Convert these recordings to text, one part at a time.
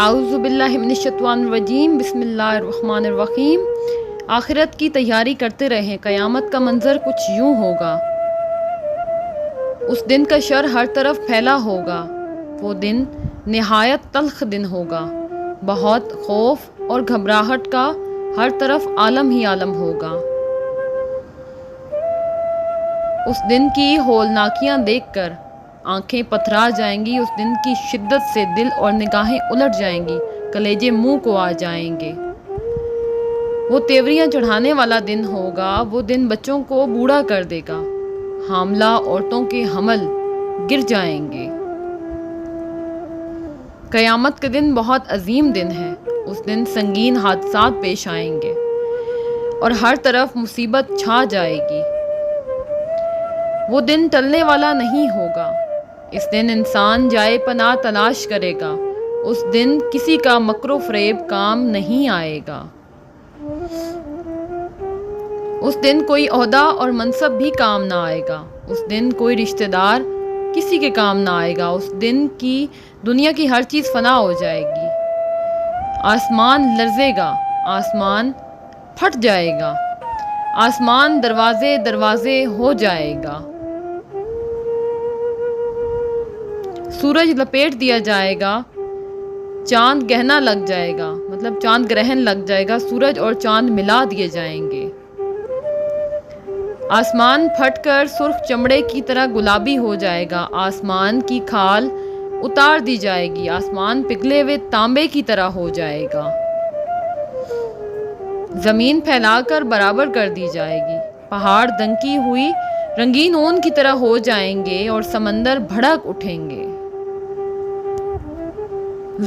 اعوذ باللہ من الشیطان الرجیم، بسم اللہ الرحمن الرحیم۔ آخرت کی تیاری کرتے رہیں، قیامت کا منظر کچھ یوں ہوگا۔ اس دن کا شر ہر طرف پھیلا ہوگا، وہ دن نہایت تلخ دن ہوگا، بہت خوف اور گھبراہٹ کا ہر طرف عالم ہی عالم ہوگا۔ اس دن کی ہولناکیاں دیکھ کر آنکھیں پتھرا جائیں گی، اس دن کی شدت سے دل اور نگاہیں الٹ جائیں گی، کلیجے منہ کو آ جائیں گے۔ وہ تیوریاں چڑھانے والا دن ہوگا، وہ دن بچوں کو بوڑھا کر دے گا، حاملہ عورتوں کے حمل گر جائیں گے۔ قیامت کا دن بہت عظیم دن ہے، اس دن سنگین حادثات پیش آئیں گے اور ہر طرف مصیبت چھا جائے گی۔ وہ دن ٹلنے والا نہیں ہوگا، اس دن انسان جائے پناہ تلاش کرے گا، اس دن کسی کا مکر و فریب کام نہیں آئے گا۔ اس دن کوئی عہدہ اور منصب بھی کام نہ آئے گا، اس دن کوئی رشتہ دار کسی کے کام نہ آئے گا، اس دن کی دنیا کی ہر چیز فنا ہو جائے گی۔ آسمان لرزے گا، آسمان پھٹ جائے گا، آسمان دروازے دروازے ہو جائے گا۔ سورج لپیٹ دیا جائے گا، چاند گہنا لگ جائے گا، مطلب چاند گرہن لگ جائے گا، سورج اور چاند ملا دیے جائیں گے۔ آسمان پھٹ کر سرخ چمڑے کی طرح گلابی ہو جائے گا، آسمان کی کھال اتار دی جائے گی، آسمان پگھلے ہوئے تانبے کی طرح ہو جائے گا۔ زمین پھیلا کر برابر کر دی جائے گی، پہاڑ دنکی ہوئی رنگین اون کی طرح ہو جائیں گے اور سمندر بھڑک اٹھیں گے۔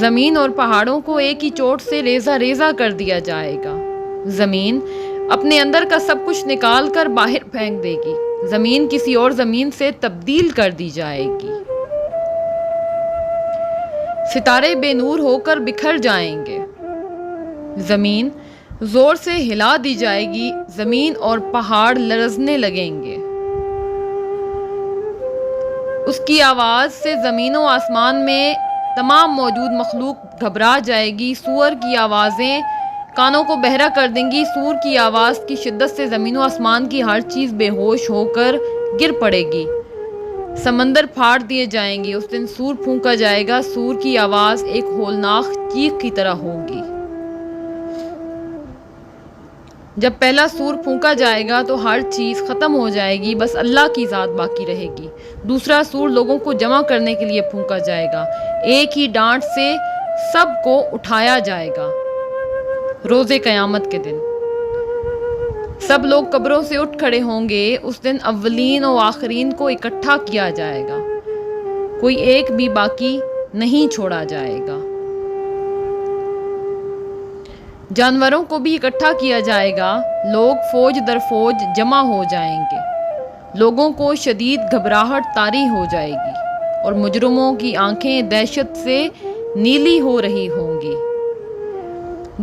زمین اور پہاڑوں کو ایک ہی چوٹ سے ریزہ ریزہ کر دیا جائے گا۔ زمین اپنے اندر کا سب کچھ نکال کر باہر پھینک دے گی، زمین کسی اور زمین سے تبدیل کر دی جائے گی۔ ستارے بے نور ہو کر بکھر جائیں گے، زمین زور سے ہلا دی جائے گی، زمین اور پہاڑ لرزنے لگیں گے۔ اس کی آواز سے زمین و آسمان میں تمام موجود مخلوق گھبرا جائے گی، سور کی آوازیں کانوں کو بہرا کر دیں گی، سور کی آواز کی شدت سے زمین و آسمان کی ہر چیز بے ہوش ہو کر گر پڑے گی، سمندر پھاڑ دیے جائیں گے۔ اس دن سور پھونکا جائے گا، سور کی آواز ایک ہولناک چیخ کی طرح ہوگی۔ جب پہلا سور پھونکا جائے گا تو ہر چیز ختم ہو جائے گی، بس اللہ کی ذات باقی رہے گی۔ دوسرا سور لوگوں کو جمع کرنے کے لیے پھونکا جائے گا، ایک ہی ڈانٹ سے سب کو اٹھایا جائے گا۔ روز قیامت کے دن سب لوگ قبروں سے اٹھ کھڑے ہوں گے، اس دن اولین و آخرین کو اکٹھا کیا جائے گا، کوئی ایک بھی باقی نہیں چھوڑا جائے گا۔ جانوروں کو بھی اکٹھا کیا جائے گا، لوگ فوج در فوج جمع ہو جائیں گے، لوگوں کو شدید گھبراہٹ طاری ہو جائے گی اور مجرموں کی آنکھیں دہشت سے نیلی ہو رہی ہوں گی۔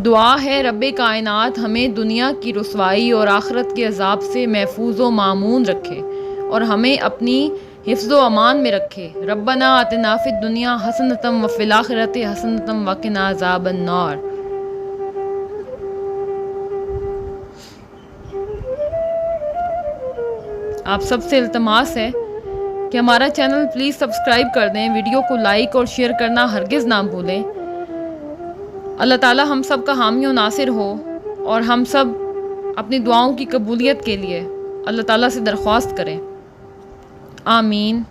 دعا ہے رب کائنات ہمیں دنیا کی رسوائی اور آخرت کے عذاب سے محفوظ و مامون رکھے اور ہمیں اپنی حفظ و امان میں رکھے۔ ربنا آتنا فی الدنیا حسنۃ وفی الآخرۃ حسنۃ وقنا عذاب النار۔ آپ سب سے التماس ہے کہ ہمارا چینل پلیز سبسکرائب کر دیں، ویڈیو کو لائک اور شیئر کرنا ہرگز نہ بھولیں۔ اللہ تعالی ہم سب کا حامی و ناصر ہو اور ہم سب اپنی دعاؤں کی قبولیت کے لیے اللہ تعالیٰ سے درخواست کریں۔ آمین۔